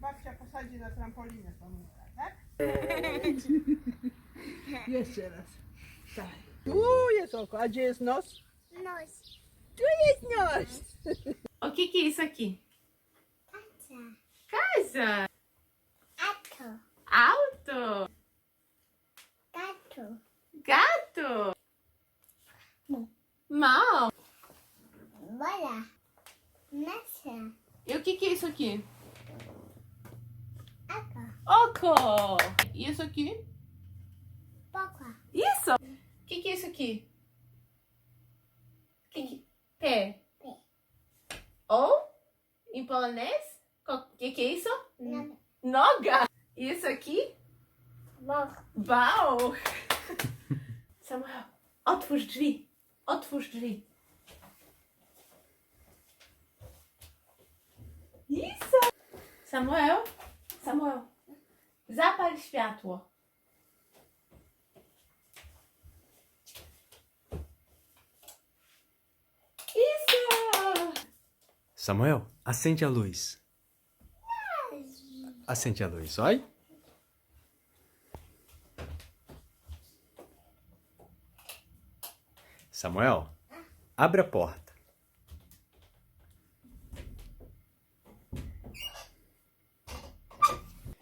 Babcia posadzi na trampolinę Samuela, tak? Jeszcze raz. Tak. Tu jest oko, a gdzie jest nos? Nos. Tu jest nos! O que é isso aqui? Casa. Ato. Auto. Gato. Gato. Mão. Mão. Bola. Massa. E o que é isso aqui? Água. Oco. E isso aqui? Boca. Isso. O que é isso aqui? Pé. Pé. Ou, em polonês, o que é isso? Nada. Noga. E isso aqui? Boca. Bał. Samuel, otwórz drzwi. Otwórz drzwi. Isso. Samuel, Samuel, zapal światło. Isso. Samuel, acende a luz. Acende a luz, olha. Samuel, abre a porta.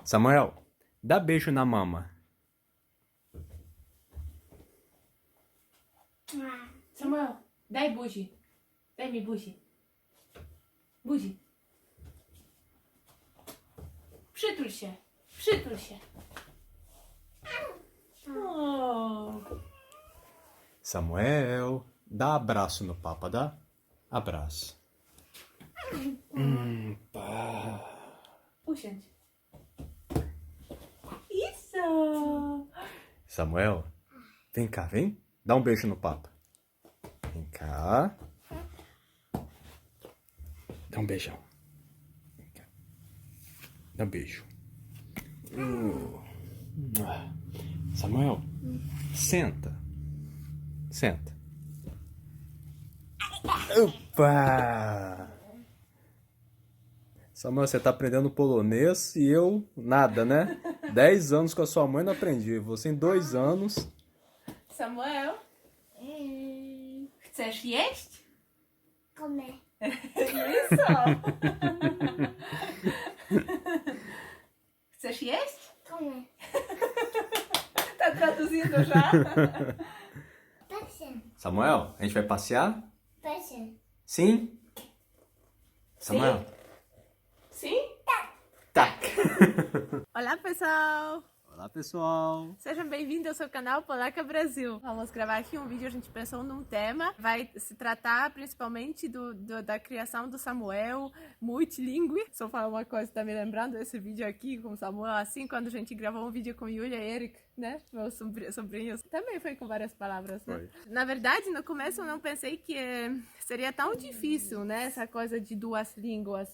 Samuel, dá beijo na mama. Samuel, daj buzi. Daj mi buzi. Buzi. Przytul się. Przytul się. Oh. Samuel, dá abraço no papa, dá? Abraço. Pá. Usiądź. Isso. Samuel, vem cá, vem. Dá um beijo no papa. Vem cá. Dá um beijão. Vem cá. Dá um beijo. Samuel, senta. Senta. Opa! Samuel, você tá aprendendo polonês e eu nada, né? 10 anos com a sua mãe não aprendi. Você em 2 anos. Samuel, chcesz jeść? Comer. Isso. Chcesz jeść? Comer. Tá traduzindo já? Passa. Samuel, a gente vai passear? Passa. Sim? Samuel? Sim? Tá. Olá, pessoal! Olá, pessoal. Sejam bem-vindos ao seu canal Polaca Brasil. Vamos gravar aqui um vídeo, a gente pensou num tema. Vai se tratar principalmente da criação do Samuel multilingüe. Só falar uma coisa, tá me lembrando desse vídeo aqui com o Samuel, assim, quando a gente gravou um vídeo com Yulia e Eric, né? Meus sobrinhos. Também foi com várias palavras, né? Foi. Na verdade, no começo eu não pensei que seria tão difícil, né? Essa coisa de 2 línguas.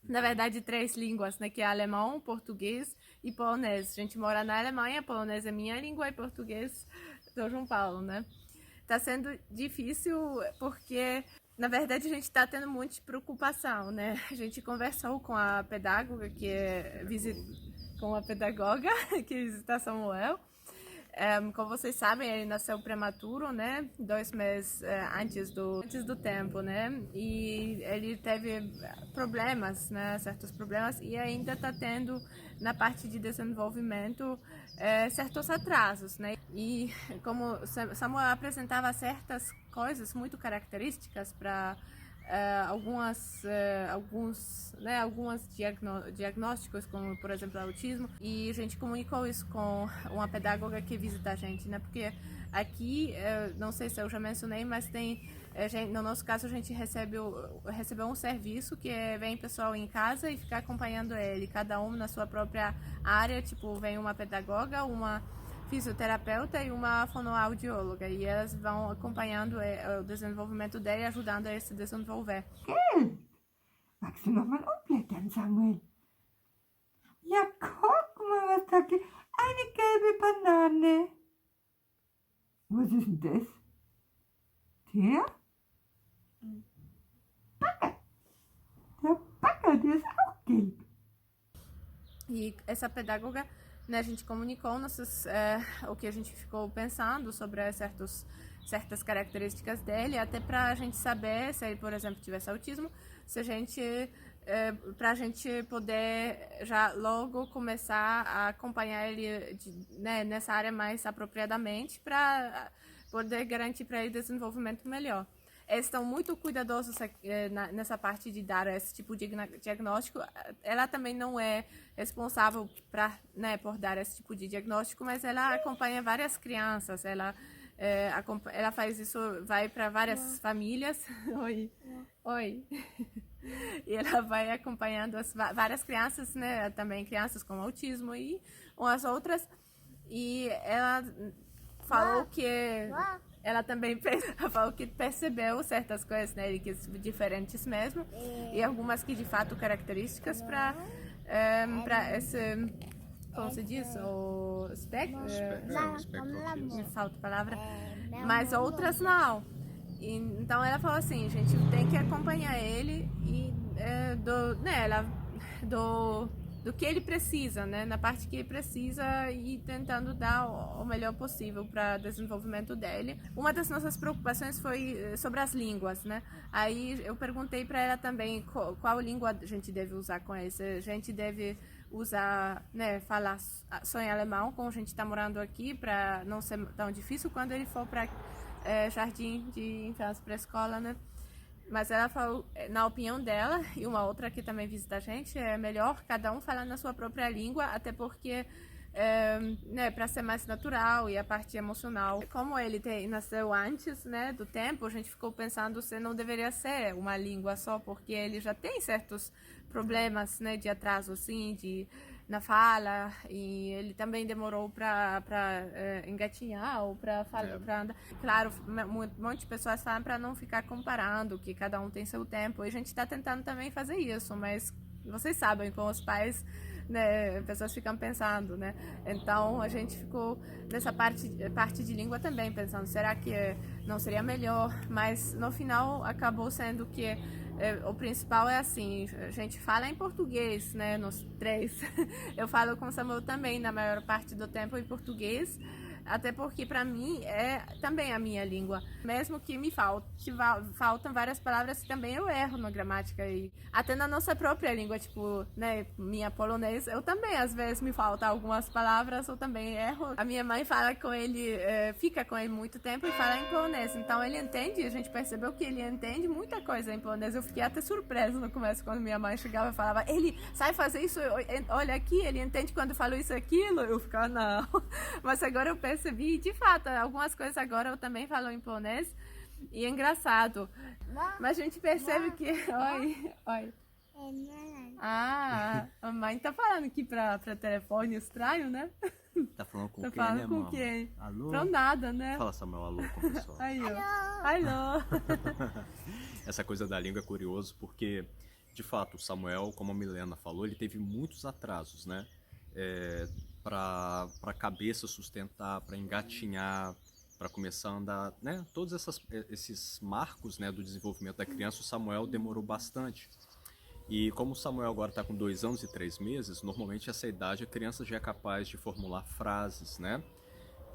Na verdade, 3 línguas, né? Que é alemão, português e polonês. A gente mora na Alemanha, polonês é minha língua e português do João Paulo, né? Tá sendo difícil porque, na verdade, a gente tá tendo muita preocupação, né? A gente conversou com a pedagoga com a pedagoga que visita Samuel. Como vocês sabem, ele nasceu prematuro, né? 2 meses antes do tempo, né? E ele teve problemas, né? Certos problemas e ainda está tendo na parte de desenvolvimento certos atrasos, né? E como Samuel apresentava certas coisas muito características para alguns diagnósticos, como por exemplo autismo, e a gente comunicou isso com uma pedagoga que visita a gente, né? Porque aqui, não sei se eu já mencionei, mas no nosso caso a gente recebeu um serviço que vem pessoal em casa e fica acompanhando ele, cada um na sua própria área, tipo, vem uma pedagoga, uma fisioterapeuta e uma fonoaudióloga, e elas vão acompanhando o desenvolvimento dele e ajudando ele a se desenvolver. Gelb. Magst du noch mal umblättern, Samuel? Ja, guck mal, was da geht. Eine gelbe Banane. Was ist denn das? Der? Bagger. Der Bagger, der ist auch gelb. E essa pedagoga, né, a gente comunicou o que a gente ficou pensando sobre certas características dele, até para a gente saber se ele, por exemplo, tivesse autismo, se a gente, para a gente poder já logo começar a acompanhar ele né, nessa área mais apropriadamente, para poder garantir para ele desenvolvimento melhor. Eles estão muito cuidadosos nessa parte de dar esse tipo de diagnóstico. Ela também não é responsável por dar esse tipo de diagnóstico, mas ela acompanha várias crianças. Ela faz isso, vai para várias famílias. Oi. Oi. E ela vai acompanhando várias crianças, né? Também crianças com autismo e umas outras. E ela falou que ela também falou que percebeu certas coisas nele que diferentes mesmo e algumas que de fato características para esse, como se diz, o espectro, me falta a palavra, mas outras não. Então ela falou assim, a gente tem que acompanhar ele e do que ele precisa, né? Na parte que ele precisa e tentando dar o melhor possível para o desenvolvimento dele. Uma das nossas preocupações foi sobre as línguas, né? Aí eu perguntei para ela também qual língua a gente deve usar com ele. Se a gente deve usar, né, falar só em alemão, como a gente está morando aqui, para não ser tão difícil quando ele for para jardim de infância, para a escola, né? Mas ela falou, na opinião dela, e uma outra que também visita a gente, é melhor cada um falar na sua própria língua, até porque, né, para ser mais natural e a parte emocional. Como ele nasceu antes, né, do tempo, a gente ficou pensando se não deveria ser uma língua só, porque ele já tem certos problemas, né, de atraso, assim, na fala, e ele também demorou para engatinhar ou para andar. Claro, um monte de pessoas falam para não ficar comparando, que cada um tem seu tempo, e a gente está tentando também fazer isso, mas vocês sabem, com os pais, né, pessoas ficam pensando, né? Então a gente ficou nessa parte de língua também pensando, será que não seria melhor? Mas no final acabou sendo que o principal é assim, a gente fala em português, né, nós três. Eu falo com o Samuel também, na maior parte do tempo, em português, até porque para mim é também a minha língua. Mesmo que me faltam várias palavras que também eu erro na gramática. E até na nossa própria língua, tipo, né, minha polonês, eu também às vezes me faltam algumas palavras, eu também erro. A minha mãe fala com ele, fica com ele muito tempo e fala em polonês. Então ele entende, a gente percebeu que ele entende muita coisa em polonês. Eu fiquei até surpresa no começo quando minha mãe chegava e falava, ele sabe fazer isso, olha aqui, ele entende quando eu falo isso e aquilo. Eu ficava, não. Mas agora eu percebi, de fato, algumas coisas agora eu também falo em polonês e é engraçado. Mas a gente percebe que... Oi. Ah, a mãe tá falando aqui pra telefone estranho, né? Tá falando com Tá quem, falando né, com mamãe? quem? Alô? Pra nada, né? Fala, Samuel, alô com o pessoal. Aí, ó. Alô. Essa coisa da língua é curioso porque, de fato, o Samuel, como a Milena falou, ele teve muitos atrasos, né? Para a cabeça sustentar, para engatinhar, para começar a andar, né? Todos esses marcos, né, do desenvolvimento da criança, o Samuel demorou bastante. E como o Samuel agora está com 2 anos e 3 meses, normalmente essa idade a criança já é capaz de formular frases, né?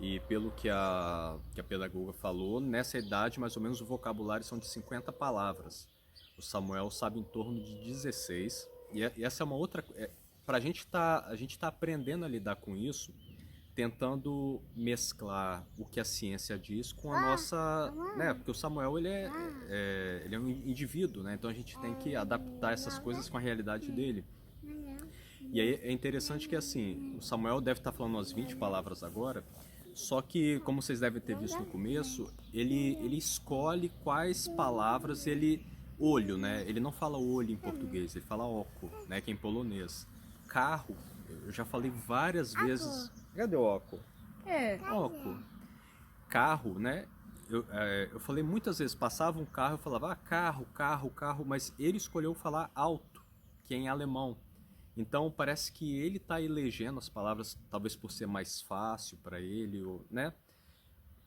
E pelo que a pedagoga falou, nessa idade mais ou menos o vocabulário são de 50 palavras. O Samuel sabe em torno de 16. E essa é uma outra... a gente tá aprendendo a lidar com isso, tentando mesclar o que a ciência diz com a nossa, né? Porque o Samuel ele é um indivíduo, né? Então a gente tem que adaptar essas coisas com a realidade dele. E aí é interessante que assim, o Samuel deve estar falando umas 20 palavras agora, só que como vocês devem ter visto no começo, ele escolhe quais palavras olho, né? Ele não fala olho em português, ele fala oco, né? Que é em polonês. Carro, eu já falei várias vezes. Cadê o oco? Oco. Carro, né? Eu falei muitas vezes, passava um carro, eu falava carro, carro, carro, mas ele escolheu falar alto, que é em alemão. Então parece que ele está elegendo as palavras, talvez por ser mais fácil para ele, né?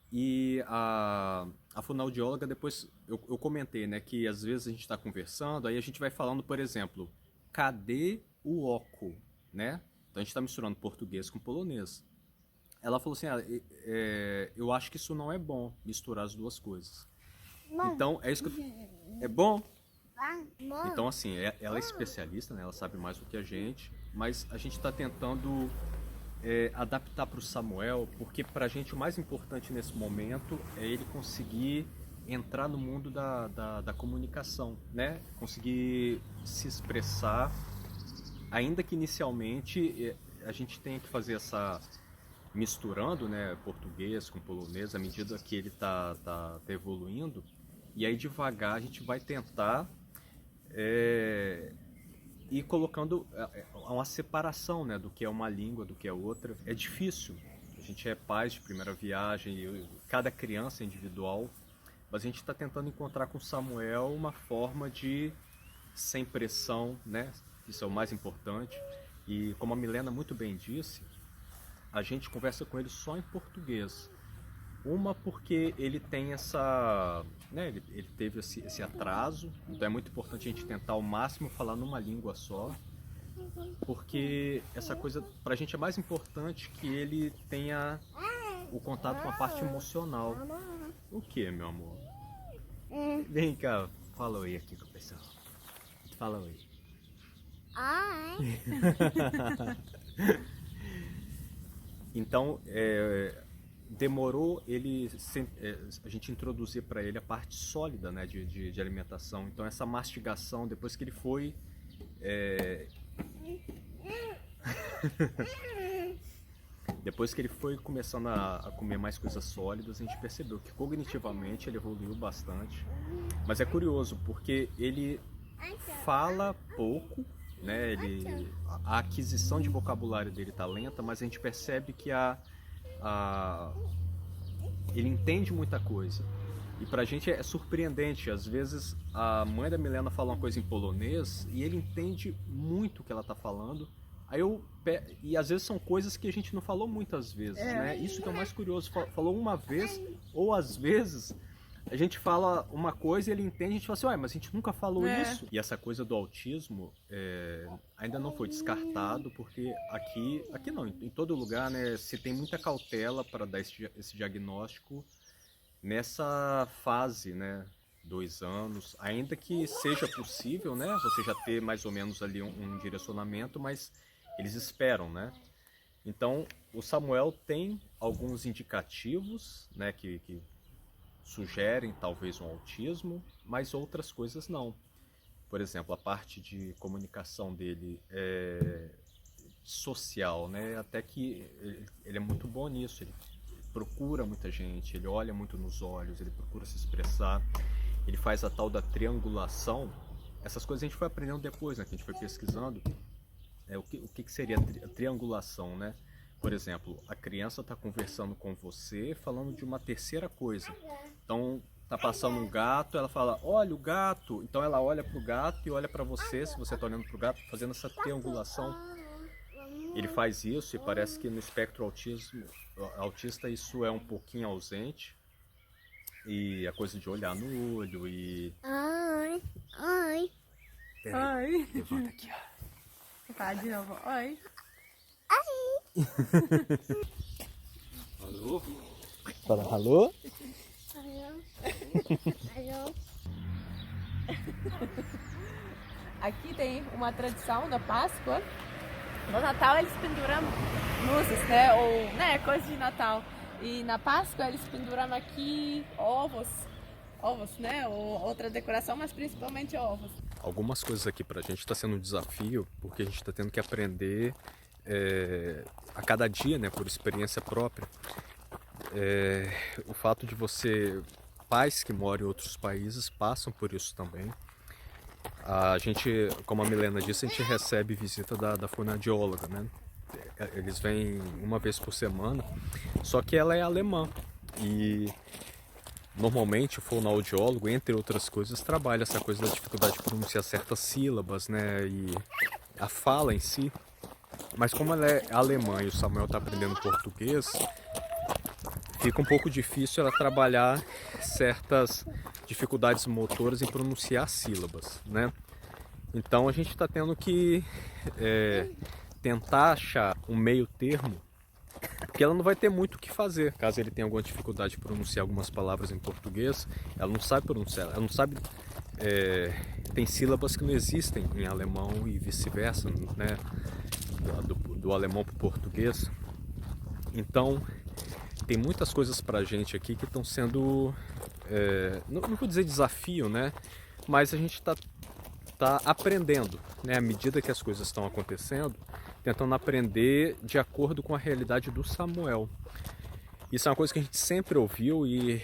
E a fonoaudióloga depois, eu comentei, né, que às vezes a gente está conversando, aí a gente vai falando, por exemplo, cadê o oco, né? Então a gente está misturando português com polonês. Ela falou assim, eu acho que isso não é bom, misturar as duas coisas. Então, é isso que é bom? Bom. Então, assim, ela é especialista, né? Ela sabe mais do que a gente, mas a gente está tentando adaptar para o Samuel, porque para a gente o mais importante nesse momento é ele conseguir entrar no mundo da comunicação, né? Conseguir se expressar, ainda que inicialmente a gente tenha que fazer essa misturando, né, português com polonês à medida que ele tá evoluindo, e aí devagar a gente vai tentar ir colocando uma separação, né, do que é uma língua, do que é outra. É difícil, a gente é pais de primeira viagem, e cada criança é individual, mas a gente está tentando encontrar com o Samuel uma forma de sem pressão, né, isso é o mais importante, e como a Milena muito bem disse, a gente conversa com ele só em português. Uma porque ele tem essa, né, ele teve esse atraso, então é muito importante a gente tentar ao máximo falar numa língua só, porque essa coisa pra gente é mais importante que ele tenha o contato com a parte emocional. O que, meu amor? Vem cá, fala oi aqui com o pessoal. Fala oi. Ai. Então, demorou a gente introduzir para ele a parte sólida, né, de alimentação. Então, essa mastigação, depois que ele foi... depois que ele foi começando a comer mais coisas sólidas, a gente percebeu que cognitivamente ele evoluiu bastante. Mas é curioso, porque ele fala pouco, né? A aquisição de vocabulário dele está lenta, mas a gente percebe que ele entende muita coisa. E pra gente é surpreendente, às vezes a mãe da Milena fala uma coisa em polonês e ele entende muito o que ela está falando. E às vezes são coisas que a gente não falou muitas vezes, né? Isso que é o mais curioso, falou uma vez, ou às vezes a gente fala uma coisa e ele entende, a gente fala assim, ué, mas a gente nunca falou isso. E essa coisa do autismo ainda não foi descartado, porque aqui não, em todo lugar, né, se tem muita cautela para dar esse diagnóstico nessa fase, né, 2 anos, ainda que seja possível, né, você já ter mais ou menos ali um direcionamento, mas eles esperam, né? Então, o Samuel tem alguns indicativos, né, que sugerem talvez um autismo, mas outras coisas não. Por exemplo, a parte de comunicação dele é social, né? Até que ele é muito bom nisso, ele procura muita gente, ele olha muito nos olhos, ele procura se expressar, ele faz a tal da triangulação. Essas coisas a gente foi aprendendo depois, né? Que a gente foi pesquisando. O que seria a triangulação, né? Por exemplo, a criança está conversando com você, falando de uma terceira coisa. Então, tá passando um gato, ela fala, olha o gato. Então ela olha pro gato e olha para você, se você está olhando pro gato, fazendo essa triangulação. Ele faz isso e parece que no espectro autista isso é um pouquinho ausente. E a coisa de olhar no olho e... Ai. Oi. Levanta aqui, ó. Tá, de novo. Oi. Alô? Fala alô? Alô. Aqui tem uma tradição da Páscoa. No Natal eles penduram luzes, né? Ou, né, coisa de Natal. E na Páscoa eles penduram aqui ovos, né? Ou outra decoração, mas principalmente ovos. Algumas coisas aqui pra gente está sendo um desafio, porque a gente está tendo que aprender a cada dia, né, por experiência própria. O fato de pais que moram em outros países passam por isso também. A gente, como a Milena disse, a gente recebe visita da fonoaudióloga, né? Eles vêm uma vez por semana, só que ela é alemã e normalmente o fonoaudiólogo, entre outras coisas, trabalha essa coisa da dificuldade de pronunciar certas sílabas, né, e a fala em si. Mas como ela é alemã e o Samuel está aprendendo português, fica um pouco difícil ela trabalhar certas dificuldades motoras em pronunciar sílabas, né? Então a gente está tendo que tentar achar um meio termo, porque ela não vai ter muito o que fazer. Caso ele tenha alguma dificuldade de pronunciar algumas palavras em português, ela não sabe pronunciar, ela não sabe... tem sílabas que não existem em alemão e vice-versa, né? Do alemão para o português. Então, tem muitas coisas para a gente aqui que estão sendo, não vou dizer desafio, né? Mas a gente tá aprendendo, né? À medida que as coisas estão acontecendo, tentando aprender de acordo com a realidade do Samuel. Isso é uma coisa que a gente sempre ouviu e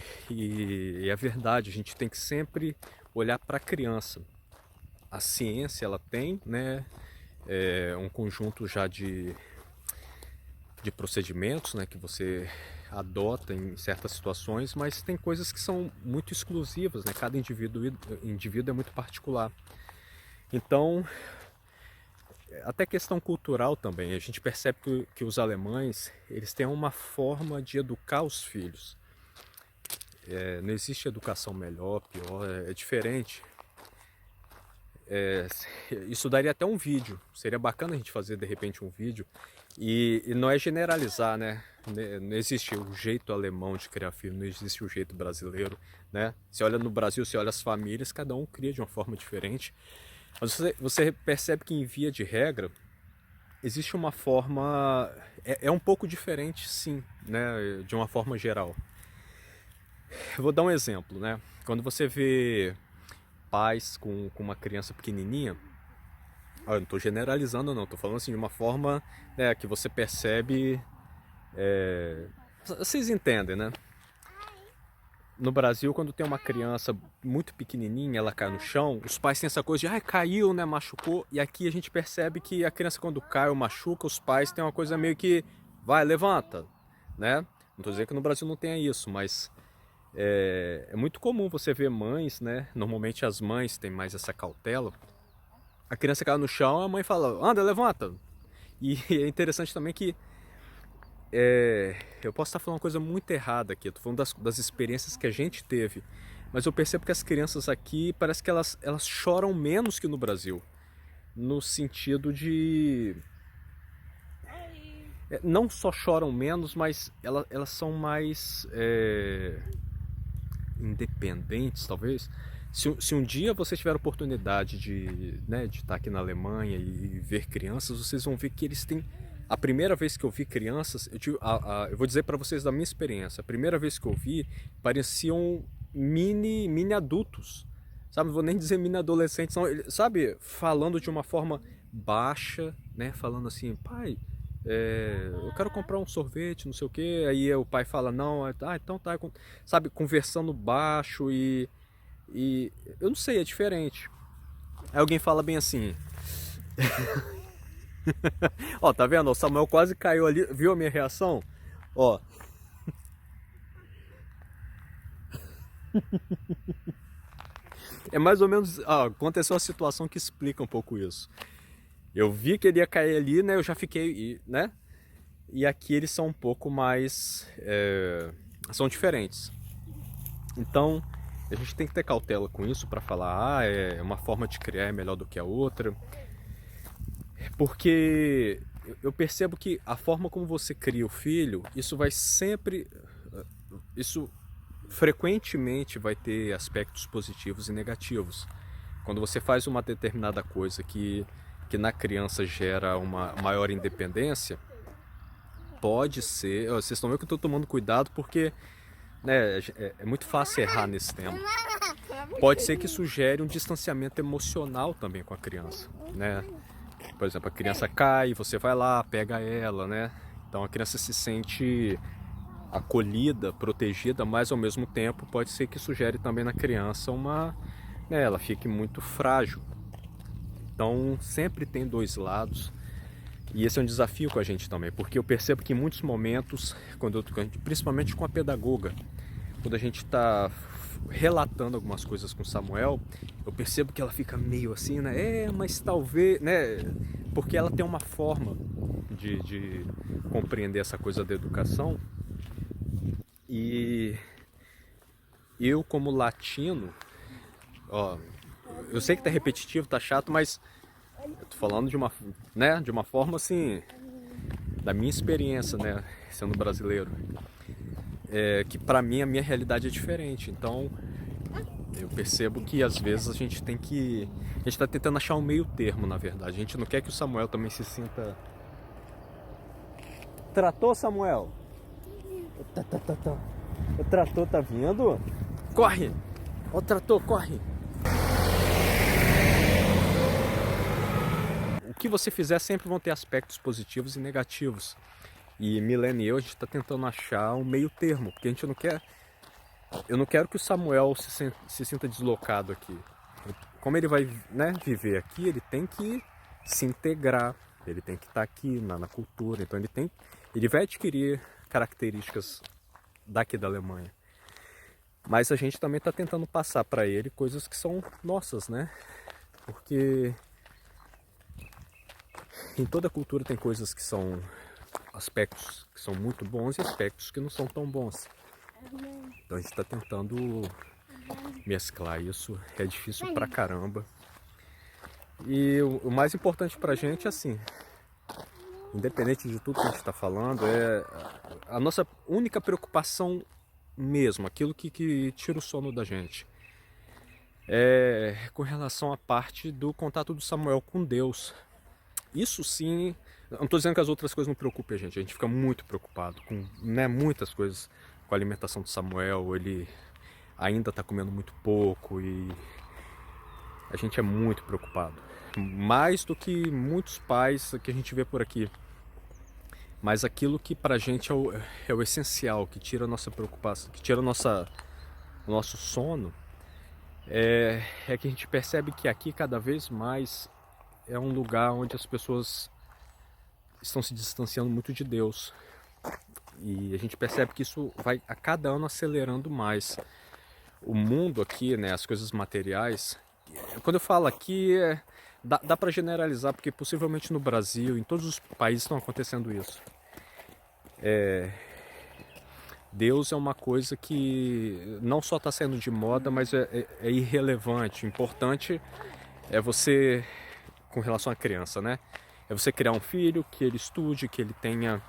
é verdade, a gente tem que sempre olhar para a criança. A ciência, ela tem, né, um conjunto já de procedimentos, né, que você adota em certas situações, mas tem coisas que são muito exclusivas, né? Cada indivíduo é muito particular. Então, até questão cultural também, a gente percebe que os alemães, eles têm uma forma de educar os filhos. Não existe educação melhor, pior, é diferente. Isso daria até um vídeo, seria bacana a gente fazer de repente um vídeo. E não é generalizar, né? Não existe o jeito alemão de criar filho, não existe o jeito brasileiro, né? Você olha no Brasil, você olha as famílias, cada um cria de uma forma diferente. Mas você percebe que em via de regra, existe uma forma... É um pouco diferente, sim, né? De uma forma geral. Eu vou dar um exemplo, né? Quando você vê pais com uma criança pequenininha, eu não estou generalizando não, estou falando assim de uma forma, né, que você percebe, vocês entendem, né? No Brasil, quando tem uma criança muito pequenininha, ela cai no chão, os pais têm essa coisa de, caiu, né, machucou, e aqui a gente percebe que a criança quando cai ou machuca, os pais têm uma coisa meio que, vai, levanta, né? Não estou dizendo que no Brasil não tenha isso, mas é muito comum você ver mães, né? Normalmente as mães têm mais essa cautela. A criança cai no chão, a mãe fala, anda, levanta. E é interessante também que eu posso estar falando uma coisa muito errada aqui, eu tô falando das experiências que a gente teve, mas eu percebo que as crianças aqui, parece que elas choram menos que no Brasil, no sentido de... não só choram menos, mas elas são mais independentes, talvez. Se um dia vocês tiverem a oportunidade de estar aqui na Alemanha e ver crianças, vocês vão ver que eles têm... A primeira vez que eu vi crianças, eu vou dizer para vocês da minha experiência, a primeira vez que eu vi, pareciam mini adultos, sabe? Não vou nem dizer mini adolescentes, não, sabe? Falando de uma forma baixa, né? Falando assim, pai, eu quero comprar um sorvete, não sei o que. Aí o pai fala, não, então tá, sabe? Conversando baixo e eu não sei, é diferente. Aí alguém fala bem assim... Ó, tá vendo? O Samuel quase caiu ali. Viu a minha reação? Ó. É mais ou menos... aconteceu uma situação que explica um pouco isso. Eu vi que ele ia cair ali, né? Eu já fiquei, né? E aqui eles são um pouco mais... são diferentes. Então, a gente tem que ter cautela com isso para falar, uma forma de criar é melhor do que a outra. Porque eu percebo que a forma como você cria o filho, isso frequentemente vai ter aspectos positivos e negativos. Quando você faz uma determinada coisa que na criança gera uma maior independência, pode ser... Vocês estão vendo que eu estou tomando cuidado porque, né, é muito fácil errar nesse tema. Pode ser que isso gere um distanciamento emocional também com a criança, né? Por exemplo, a criança cai, você vai lá, pega ela, né? Então a criança se sente acolhida, protegida, mas ao mesmo tempo pode ser que isso gere também na criança ela fique muito frágil. Então sempre tem dois lados. E esse é um desafio com a gente também, porque eu percebo que em muitos momentos, principalmente com a pedagoga, quando a gente está relatando algumas coisas com Samuel, eu percebo que ela fica meio assim, né? Mas talvez, né? Porque ela tem uma forma de compreender essa coisa da educação. E eu, como latino, eu sei que tá repetitivo, tá chato, mas Eu tô falando de uma, né, de uma forma assim, da minha experiência, né, sendo brasileiro, que pra mim a minha realidade é diferente. Então eu percebo que às vezes a gente tá tentando achar um meio termo, na verdade. A gente não quer que o Samuel também se sinta... Trator, Samuel? O trator tá vindo? Corre! Ó o trator, corre! O que você fizer sempre vão ter aspectos positivos e negativos. E Milene e eu, a gente tá tentando achar um meio termo, porque a gente não quer... Eu não quero que o Samuel se sinta deslocado aqui. Como ele vai, né, viver aqui, ele tem que se integrar, ele tem que estar aqui na cultura, então ele vai adquirir características daqui da Alemanha. Mas a gente também está tentando passar para ele coisas que são nossas, né? Porque em toda cultura tem coisas que são aspectos que são muito bons e aspectos que não são tão bons. Então a gente está tentando mesclar isso, é difícil pra caramba. E o mais importante pra gente é assim, independente de tudo que a gente está falando, é a nossa única preocupação mesmo, aquilo que tira o sono da gente, é com relação à parte do contato do Samuel com Deus. Isso sim, não estou dizendo que as outras coisas não preocupem a gente fica muito preocupado com, né, muitas coisas, com a alimentação do Samuel, ele ainda está comendo muito pouco e a gente é muito preocupado, mais do que muitos pais que a gente vê por aqui. Mas aquilo que pra gente é o essencial, que tira a nossa preocupação, que tira o nosso sono, é que a gente percebe que aqui cada vez mais é um lugar onde as pessoas estão se distanciando muito de Deus. E a gente percebe que isso vai a cada ano acelerando mais. O mundo aqui, né, as coisas materiais, quando eu falo aqui, dá para generalizar, porque possivelmente no Brasil, em todos os países estão acontecendo isso. Deus é uma coisa que não só está saindo de moda, mas é irrelevante. O importante é você, com relação à criança, né? É você criar um filho, que ele estude, que ele tenha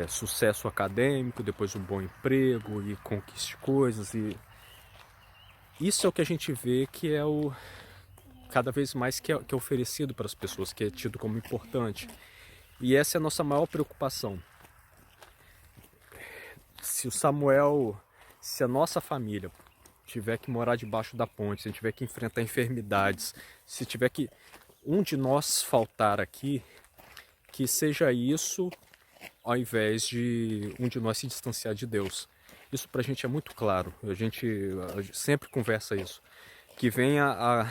sucesso acadêmico, depois um bom emprego e conquiste coisas. E isso é o que a gente vê que é cada vez mais que é oferecido para as pessoas, que é tido como importante. E essa é a nossa maior preocupação. Se a nossa família tiver que morar debaixo da ponte, se tiver que enfrentar enfermidades, se tiver que um de nós faltar aqui, que seja isso ao invés de um de nós se distanciar de Deus. Isso pra gente é muito claro, a gente sempre conversa isso. Que venha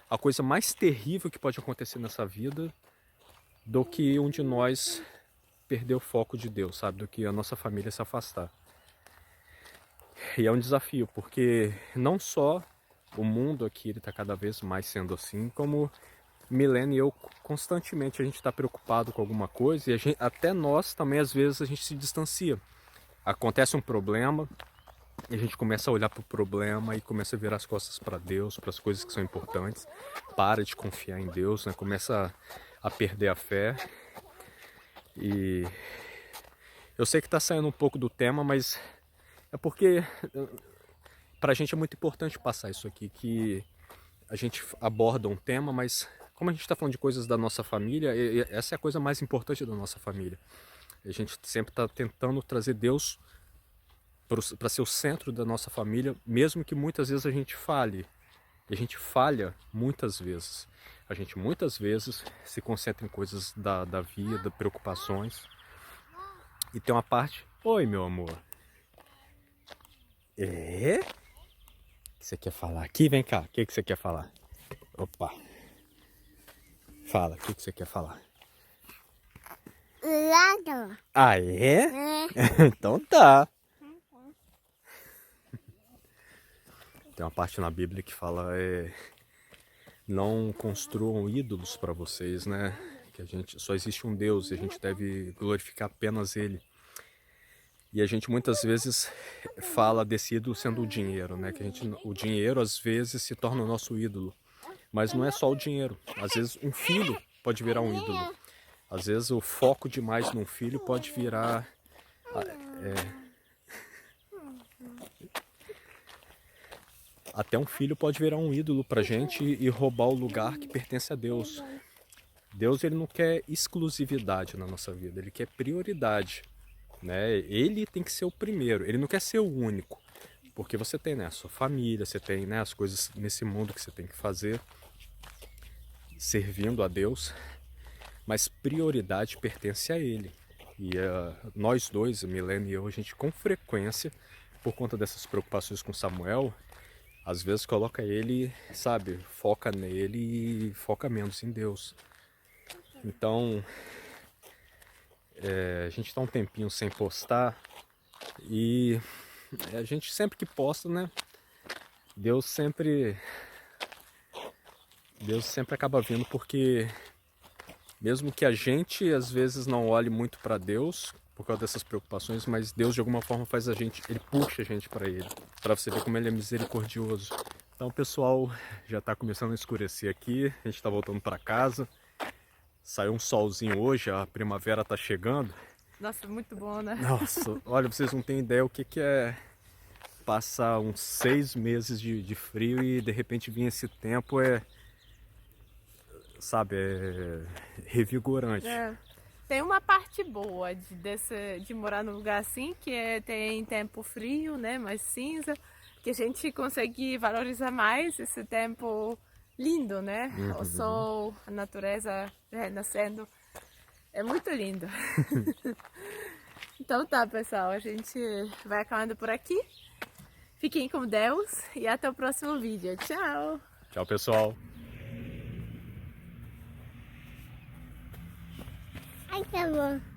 a coisa mais terrível que pode acontecer nessa vida do que um de nós perder o foco de Deus, sabe? Do que a nossa família se afastar. E é um desafio, porque não só o mundo aqui ele está cada vez mais sendo assim, como Milene e eu constantemente a gente está preocupado com alguma coisa e até nós também às vezes a gente se distancia. Acontece um problema e a gente começa a olhar para o problema e começa a virar as costas para Deus, para as coisas que são importantes, para de confiar em Deus, né? Começa a perder a fé. E eu sei que está saindo um pouco do tema, mas é porque para a gente é muito importante passar isso aqui, que a gente aborda um tema, mas como a gente está falando de coisas da nossa família, essa é a coisa mais importante da nossa família. A gente sempre está tentando trazer Deus para ser o centro da nossa família, mesmo que muitas vezes a gente falhe. E a gente falha muitas vezes. A gente muitas vezes se concentra em coisas da vida, preocupações. E tem uma parte... Oi, meu amor. O que você quer falar? Aqui, vem cá. O que você quer falar? Opa. Fala, o que você quer falar? Lado. Ah, é? É. Então tá. Tem uma parte na Bíblia que fala não construam ídolos para vocês, né? Que só existe um Deus e a gente deve glorificar apenas Ele. E a gente muitas vezes fala desse ídolo sendo o dinheiro, né? Que o dinheiro às vezes se torna o nosso ídolo. Mas não é só o dinheiro. Às vezes um filho pode virar um ídolo. Às vezes o foco demais num filho pode virar... Até um filho pode virar um ídolo pra gente e roubar o lugar que pertence a Deus. Deus, ele não quer exclusividade na nossa vida, ele quer prioridade, né? Ele tem que ser o primeiro, ele não quer ser o único. Porque você tem, né, a sua família, você tem, né, as coisas nesse mundo que você tem que fazer, servindo a Deus, mas prioridade pertence a Ele. E nós dois, a Milena e eu, a gente com frequência, por conta dessas preocupações com Samuel, às vezes coloca ele, sabe, foca nele e foca menos em Deus. Então, a gente está um tempinho sem postar e a gente sempre que posta, né, Deus sempre acaba vindo, porque mesmo que a gente às vezes não olhe muito para Deus por causa dessas preocupações, mas Deus de alguma forma faz a gente, ele puxa a gente para ele, para você ver como ele é misericordioso. Então, pessoal, já está começando a escurecer aqui, a gente está voltando para casa. Saiu um solzinho hoje, a primavera está chegando. Nossa, muito bom, né? Nossa, olha, vocês não têm ideia o que é passar uns 6 meses de frio e de repente vir esse tempo, sabe, é revigorante. Tem uma parte boa de morar num lugar assim, que tem tempo frio, né, mais cinza, que a gente consegue valorizar mais esse tempo lindo, né? O sol, a natureza renascendo, é muito lindo. Então tá, pessoal, a gente vai acabando por aqui. Fiquem com Deus e até o próximo vídeo. Tchau! Tchau, pessoal! Ai, tá bom.